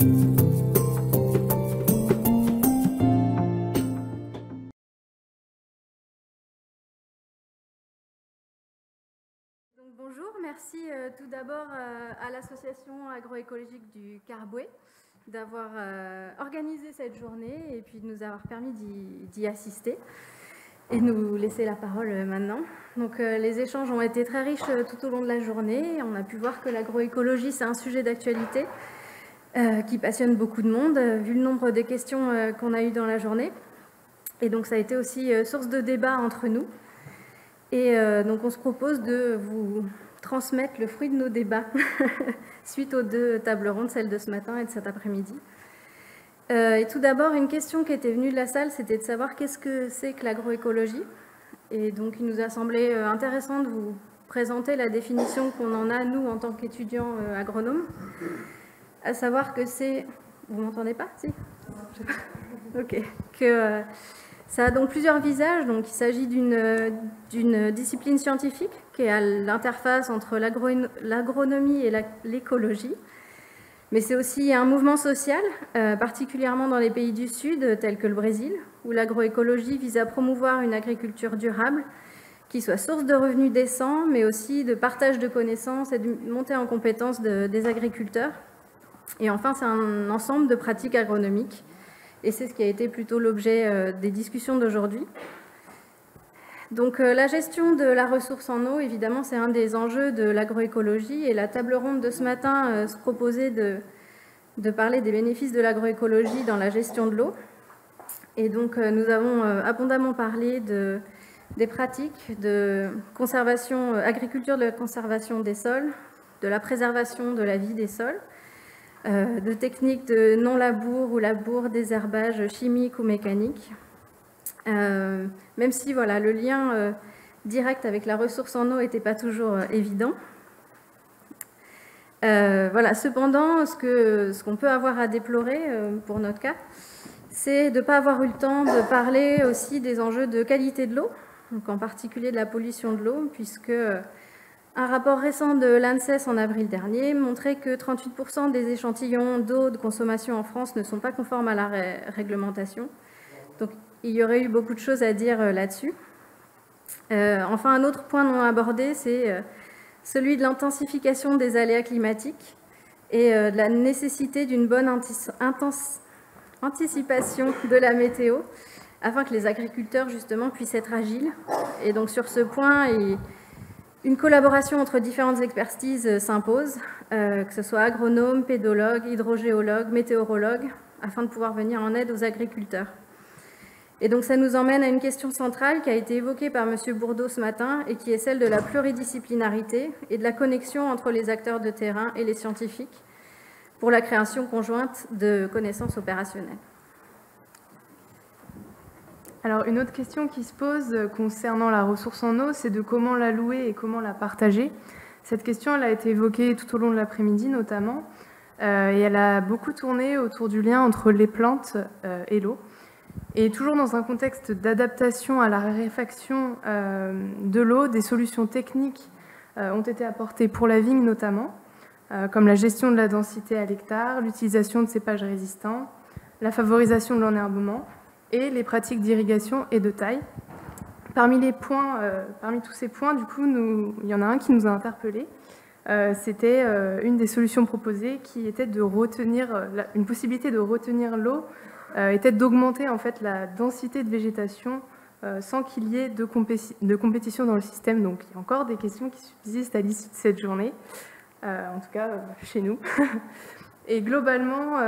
Bonjour, merci tout d'abord à l'association agroécologique du Carbouet d'avoir organisé cette journée et puis de nous avoir permis d'y assister et nous laisser la parole maintenant. Donc les échanges ont été très riches tout au long de la journée. On a pu voir que l'agroécologie, c'est un sujet d'actualité qui passionne beaucoup de monde, vu le nombre de questions qu'on a eues dans la journée. Et donc ça a été aussi source de débat entre nous. Et donc on se propose de vous transmettre le fruit de nos débats suite aux deux tables rondes, celle de ce matin et de cet après-midi. Et tout d'abord, une question qui était venue de la salle, c'était de savoir qu'est-ce que c'est que l'agroécologie. Et donc il nous a semblé intéressant de vous présenter la définition qu'on en a, nous, en tant qu'étudiants agronomes. À savoir que c'est... Vous m'entendez pas? Si. Ok. Que... ça a donc plusieurs visages. Donc, il s'agit d'une discipline scientifique qui est à l'interface entre l'agronomie et l'écologie. Mais c'est aussi un mouvement social, particulièrement dans les pays du Sud, tels que le Brésil, où l'agroécologie vise à promouvoir une agriculture durable qui soit source de revenus décents, mais aussi de partage de connaissances et de montée en compétences des agriculteurs. Et enfin, c'est un ensemble de pratiques agronomiques. Et c'est ce qui a été plutôt l'objet des discussions d'aujourd'hui. Donc la gestion de la ressource en eau, évidemment, c'est un des enjeux de l'agroécologie. Et la table ronde de ce matin se proposait de parler des bénéfices de l'agroécologie dans la gestion de l'eau. Et donc nous avons abondamment parlé des pratiques de conservation, agriculture de la conservation des sols, de la préservation de la vie des sols, de techniques de non-labour ou labour, désherbage chimique ou mécanique. Même si voilà, le lien direct avec la ressource en eau n'était pas toujours évident. Voilà. Cependant, ce qu'on peut avoir à déplorer pour notre cas, c'est de ne pas avoir eu le temps de parler aussi des enjeux de qualité de l'eau, donc en particulier de la pollution de l'eau, puisque un rapport récent de l'ANSES en avril dernier montrait que 38% des échantillons d'eau de consommation en France ne sont pas conformes à la réglementation. Donc il y aurait eu beaucoup de choses à dire là-dessus. Enfin, un autre point non abordé, c'est celui de l'intensification des aléas climatiques et de la nécessité d'une bonne anticipation de la météo afin que les agriculteurs justement puissent être agiles. Et donc sur ce point, une collaboration entre différentes expertises s'impose, que ce soit agronomes, pédologues, hydrogéologues, météorologues, afin de pouvoir venir en aide aux agriculteurs. Et donc ça nous emmène à une question centrale qui a été évoquée par M. Bourdeau ce matin et qui est celle de la pluridisciplinarité et de la connexion entre les acteurs de terrain et les scientifiques pour la création conjointe de connaissances opérationnelles. Alors, une autre question qui se pose concernant la ressource en eau, c'est de comment l'allouer et comment la partager. Cette question, elle a été évoquée tout au long de l'après-midi notamment, et elle a beaucoup tourné autour du lien entre les plantes et l'eau. Et toujours dans un contexte d'adaptation à la raréfaction de l'eau, des solutions techniques ont été apportées pour la vigne notamment, comme la gestion de la densité à l'hectare, l'utilisation de cépages résistants, la favorisation de l'enherbement, et les pratiques d'irrigation et de taille. Parmi tous ces points, du coup, il y en a un qui nous a interpellés. C'était une des solutions proposées qui était de retenir, une possibilité de retenir l'eau, était d'augmenter en fait la densité de végétation sans qu'il y ait de compétition dans le système. Donc il y a encore des questions qui subsistent à l'issue de cette journée, en tout cas chez nous. Et globalement,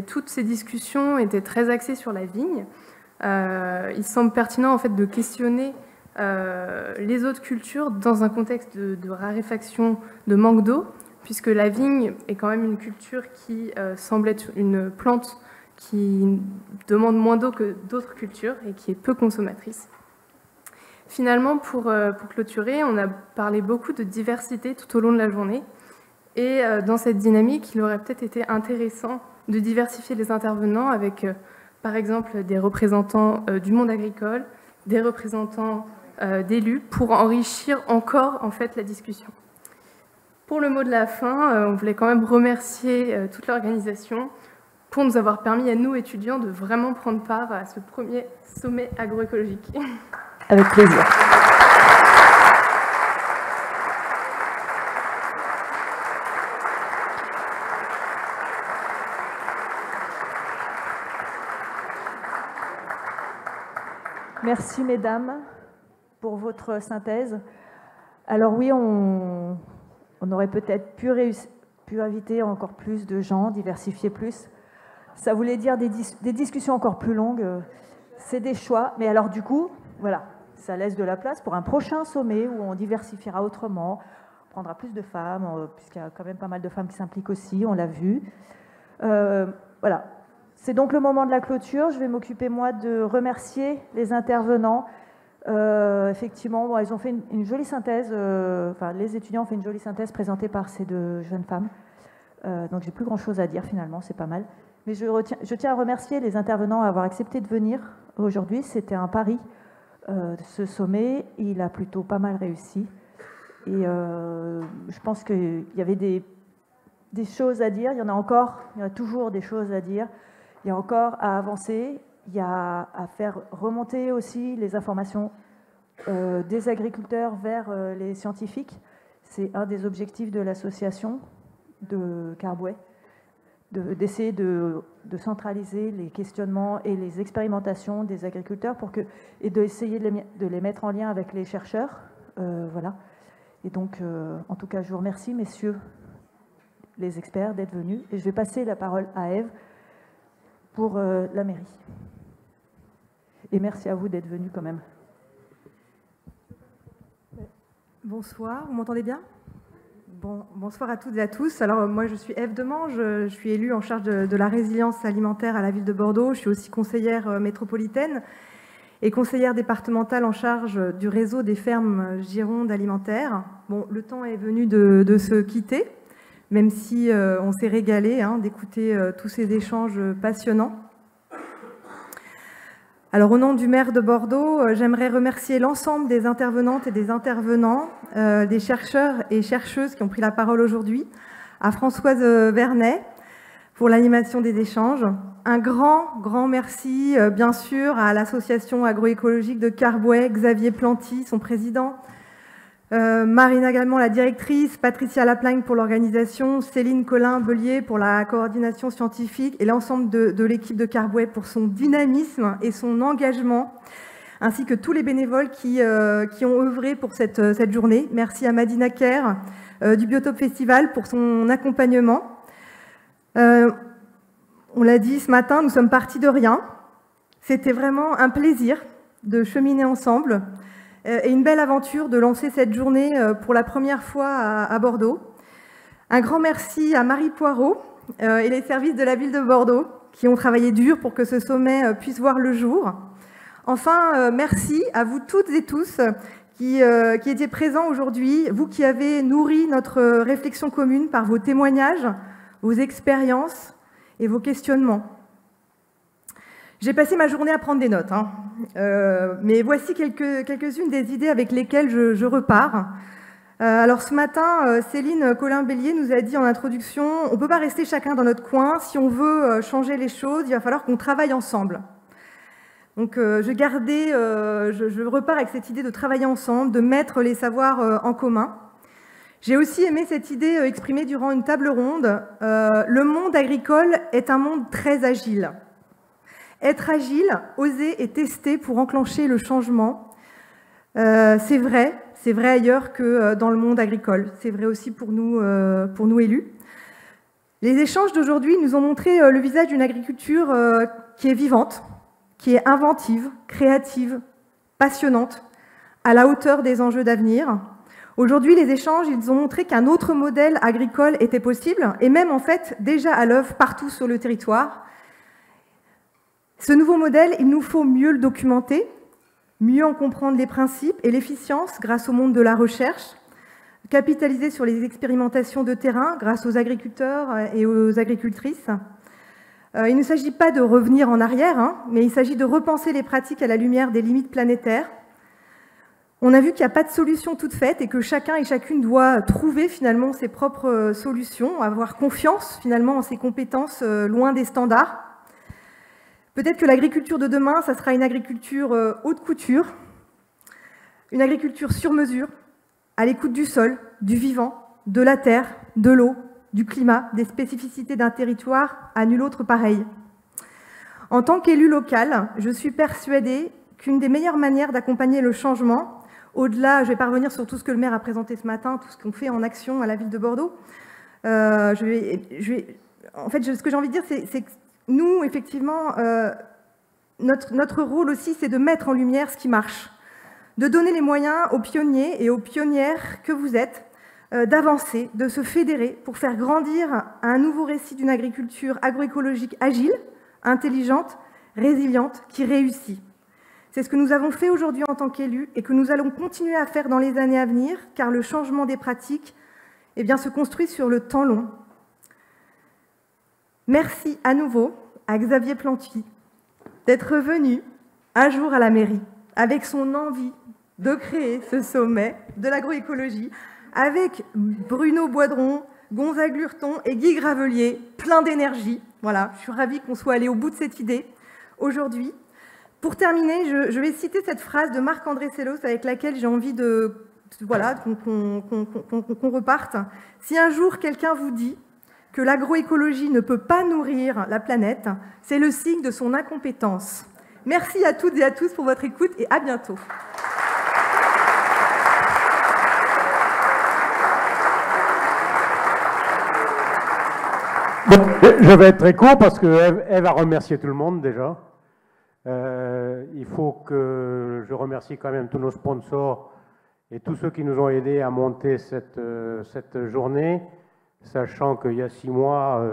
toutes ces discussions étaient très axées sur la vigne. Il semble pertinent en fait, de questionner les autres cultures dans un contexte de raréfaction, de manque d'eau, puisque la vigne est quand même une culture qui semble être une plante qui demande moins d'eau que d'autres cultures et qui est peu consommatrice. Finalement, pour clôturer, on a parlé beaucoup de diversité tout au long de la journée. Et dans cette dynamique, il aurait peut-être été intéressant de diversifier les intervenants avec, par exemple, des représentants du monde agricole, des représentants d'élus, pour enrichir encore en fait, la discussion. Pour le mot de la fin, on voulait quand même remercier toute l'organisation pour nous avoir permis à nous, étudiants, de vraiment prendre part à ce premier sommet agroécologique. Avec plaisir. Merci, mesdames, pour votre synthèse. Alors oui, on aurait peut-être pu inviter encore plus de gens, diversifier plus. Ça voulait dire des discussions encore plus longues. C'est des choix. Mais alors du coup, voilà, ça laisse de la place pour un prochain sommet où on diversifiera autrement, on prendra plus de femmes, puisqu'il y a quand même pas mal de femmes qui s'impliquent aussi, on l'a vu. Voilà. C'est donc le moment de la clôture. Je vais m'occuper, moi, de remercier les intervenants. Effectivement, bon, ils ont fait une jolie synthèse, enfin, les étudiants ont fait une jolie synthèse présentée par ces deux jeunes femmes. Donc, j'ai plus grand-chose à dire, finalement, c'est pas mal. Mais je tiens à remercier les intervenants à avoir accepté de venir aujourd'hui. C'était un pari, ce sommet. Il a plutôt pas mal réussi. Et je pense qu'il y avait des choses à dire. Il y en a encore, il y a toujours des choses à dire. Il y a encore à avancer, il y a à faire remonter aussi les informations des agriculteurs vers les scientifiques. C'est un des objectifs de l'association de Carbouet, d'essayer de centraliser les questionnements et les expérimentations des agriculteurs et d'essayer de les mettre en lien avec les chercheurs. Voilà. Et donc, en tout cas, je vous remercie, messieurs les experts, d'être venus. Et je vais passer la parole à Ève pour la mairie. Et merci à vous d'être venus quand même. Bonsoir, vous m'entendez bien? Bonsoir à toutes et à tous. Alors moi je suis Ève Demange, je suis élue en charge de la résilience alimentaire à la ville de Bordeaux. Je suis aussi conseillère métropolitaine et conseillère départementale en charge du réseau des fermes Gironde alimentaires. Bon, le temps est venu de se quitter, même si on s'est régalé d'écouter tous ces échanges passionnants. Alors au nom du maire de Bordeaux, j'aimerais remercier l'ensemble des intervenantes et des intervenants, des chercheurs et chercheuses qui ont pris la parole aujourd'hui, à Françoise Vernet pour l'animation des échanges. Un grand merci, bien sûr, à l'association agroécologique de Carbouet, Xavier Planty, son président, Marine également, la directrice, Patricia Laplagne pour l'organisation, Céline Collin-Bellier pour la coordination scientifique et l'ensemble de l'équipe de Carbouet pour son dynamisme et son engagement, ainsi que tous les bénévoles qui ont œuvré pour cette journée. Merci à Madina Kerr du Biotope Festival pour son accompagnement. On l'a dit ce matin, nous sommes partis de rien. C'était vraiment un plaisir de cheminer ensemble. Et une belle aventure de lancer cette journée pour la première fois à Bordeaux. Un grand merci à Marie Poirot et les services de la ville de Bordeaux qui ont travaillé dur pour que ce sommet puisse voir le jour. Enfin, merci à vous toutes et tous qui étiez présents aujourd'hui, vous qui avez nourri notre réflexion commune par vos témoignages, vos expériences et vos questionnements. J'ai passé ma journée à prendre des notes, mais voici quelques-unes des idées avec lesquelles je repars. Alors ce matin, Céline Collin-Bellier nous a dit en introduction, on ne peut pas rester chacun dans notre coin, si on veut changer les choses, il va falloir qu'on travaille ensemble. Donc je repars avec cette idée de travailler ensemble, de mettre les savoirs en commun. J'ai aussi aimé cette idée exprimée durant une table ronde. Le monde agricole est un monde très agile. Être agile, oser et tester pour enclencher le changement, c'est vrai ailleurs que dans le monde agricole. C'est vrai aussi pour nous élus. Les échanges d'aujourd'hui nous ont montré le visage d'une agriculture qui est vivante, qui est inventive, créative, passionnante, à la hauteur des enjeux d'avenir. Aujourd'hui, les échanges, ils ont montré qu'un autre modèle agricole était possible, et même en fait déjà à l'œuvre partout sur le territoire. Ce nouveau modèle, il nous faut mieux le documenter, mieux en comprendre les principes et l'efficience grâce au monde de la recherche, capitaliser sur les expérimentations de terrain grâce aux agriculteurs et aux agricultrices. Il ne s'agit pas de revenir en arrière, mais il s'agit de repenser les pratiques à la lumière des limites planétaires. On a vu qu'il n'y a pas de solution toute faite et que chacun et chacune doit trouver finalement ses propres solutions, avoir confiance finalement en ses compétences loin des standards. Peut-être que l'agriculture de demain, ça sera une agriculture haute couture, une agriculture sur mesure, à l'écoute du sol, du vivant, de la terre, de l'eau, du climat, des spécificités d'un territoire à nul autre pareil. En tant qu'élu local, je suis persuadée qu'une des meilleures manières d'accompagner le changement, au-delà, je vais pas revenir sur tout ce que le maire a présenté ce matin, tout ce qu'on fait en action à la ville de Bordeaux. En fait, ce que j'ai envie de dire, c'est que nous, effectivement, notre rôle aussi, c'est de mettre en lumière ce qui marche, de donner les moyens aux pionniers et aux pionnières que vous êtes d'avancer, de se fédérer pour faire grandir un nouveau récit d'une agriculture agroécologique agile, intelligente, résiliente, qui réussit. C'est ce que nous avons fait aujourd'hui en tant qu'élus et que nous allons continuer à faire dans les années à venir, car le changement des pratiques se construit sur le temps long. Merci à nouveau à Xavier Plantuy d'être venu un jour à la mairie avec son envie de créer ce sommet de l'agroécologie avec Bruno Boidron, Gonzague Lurton et Guy Gravelier, plein d'énergie. Voilà, je suis ravie qu'on soit allé au bout de cette idée aujourd'hui. Pour terminer, je vais citer cette phrase de Marc-André Sellos avec laquelle j'ai envie qu'on reparte. Si un jour quelqu'un vous dit que l'agroécologie ne peut pas nourrir la planète, c'est le signe de son incompétence. Merci à toutes et à tous pour votre écoute et à bientôt. Bon, je vais être très court parce qu'elle va remercier tout le monde déjà. Il faut que je remercie quand même tous nos sponsors et tous ceux qui nous ont aidés à monter cette journée, sachant qu'il y a 6 mois,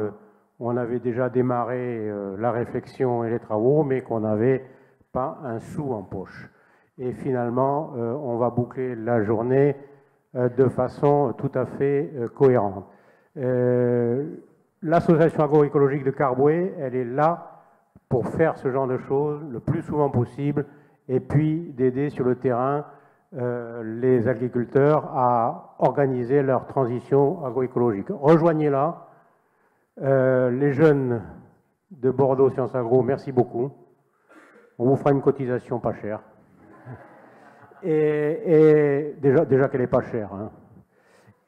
on avait déjà démarré la réflexion et les travaux, mais qu'on n'avait pas un sou en poche. Et finalement, on va boucler la journée de façon tout à fait cohérente. L'association agroécologique de Carbouet, elle est là pour faire ce genre de choses le plus souvent possible et puis d'aider sur le terrain les agriculteurs à organiser leur transition agroécologique. Rejoignez-la. Les jeunes de Bordeaux Sciences Agro, merci beaucoup. On vous fera une cotisation pas chère. Et déjà qu'elle n'est pas chère. Hein.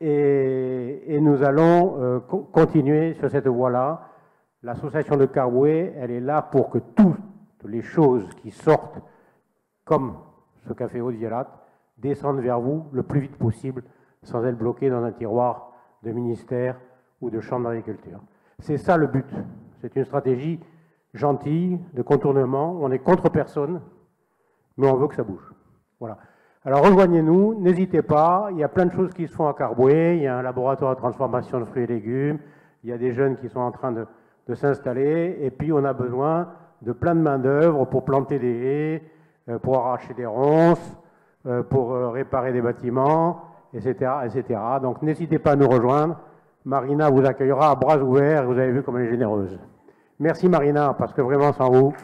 Et nous allons continuer sur cette voie-là. L'association de Carbouet, elle est là pour que toutes les choses qui sortent, comme ce café Audialat, descendent vers vous le plus vite possible, sans être bloquées dans un tiroir de ministère ou de chambre d'agriculture. C'est ça le but. C'est une stratégie gentille, de contournement. On est contre personne, mais on veut que ça bouge. Voilà. Alors rejoignez-nous, n'hésitez pas. Il y a plein de choses qui se font à Carbouet. Il y a un laboratoire de transformation de fruits et légumes. Il y a des jeunes qui sont en train de s'installer. Et puis on a besoin de plein de main-d'œuvre pour planter des haies, pour arracher des ronces, pour réparer des bâtiments, etc., etc. Donc n'hésitez pas à nous rejoindre. Marina vous accueillera à bras ouverts. Vous avez vu comme elle est généreuse. Merci Marina, parce que vraiment sans vous...